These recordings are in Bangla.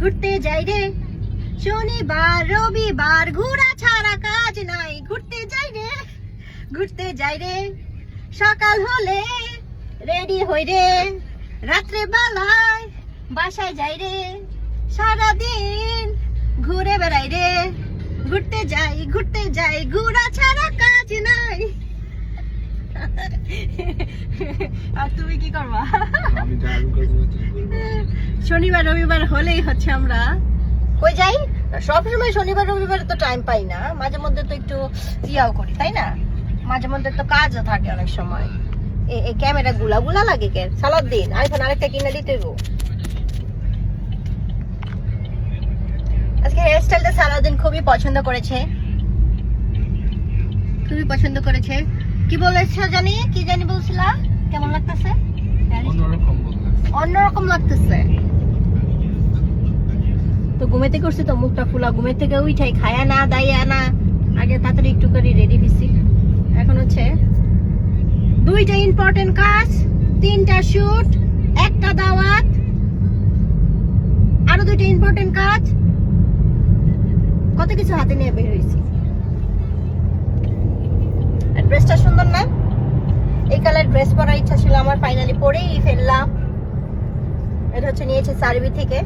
ঘুরতে যাই রে, শনিবার রবিবার ঘোরা ছাড়া কাজ নাই। ঘুরতে যাই রে, ঘুরতে যাই রে, সকাল হলে রেডি হই রে, রাত্রে বেলায় বাসায় যাই রে, সারাদিন ঘুরে বেড়াই রে। ঘুরতে যাই ঘোরা ছাড়া কাজ নাই। আর তুমি কি করবা? শনিবার রবিবার হলেই হচ্ছে আমরা কই যাই। সবসময় শনিবার রবিবার তো টাইম পাই না, মাঝে মধ্যে তো একটু ইয়াও করি, তাই না? মাঝে মধ্যে তো কাজও থাকে অনেক সময়। এই ক্যামেরা গুলা লাগে কে সালাদ দিন আইফোন আরেকটা কিনে দিতে গো। আজকে হেয়ার স্টাইলটা সালাদিন খুবই পছন্দ করেছে, খুবই পছন্দ করেছে। কি বলেছ জানি, কি জানি বলছিলা? কেমন লাগতেছে? অন্যরকম লাগতেছে। তো ঘুমেতে করছি তো মুখটা খোলা, ঘুমের থেকে উঠাই খায়া না দাইয়া না আগে তাড়াতাড়ি একটু করে রেডি হইছি। এখন হচ্ছে 2টা ইম্পর্টেন্ট কাজ, 3টা শুট, একটা দাওয়াত, আরো 2টা ইম্পর্টেন্ট কাজ, কত কিছু হাতে নিয়ে বের হয়েছি। আর ড্রেসটা সুন্দর না? এই কালার ড্রেস পরার ইচ্ছা ছিল আমার, ফাইনালি পরেই ফেললাম। এটা হচ্ছে নিয়েছে সার্বি থেকে,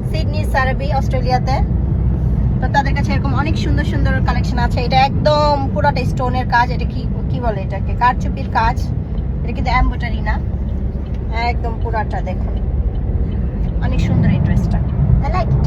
সিডনি সার্বি, অস্ট্রেলিয়াতে। তো তাদের কাছে এরকম অনেক সুন্দর সুন্দর কালেকশন আছে। এটা একদম পুরোটা স্টোনের কাজ। এটা কি বলে এটাকে? কারচুপির কাজ। এটা কিন্তু এমব্রয়ডারি না, একদম পুরাটা। দেখুন অনেক সুন্দর এই ড্রেসটা, আই লাইক ইট।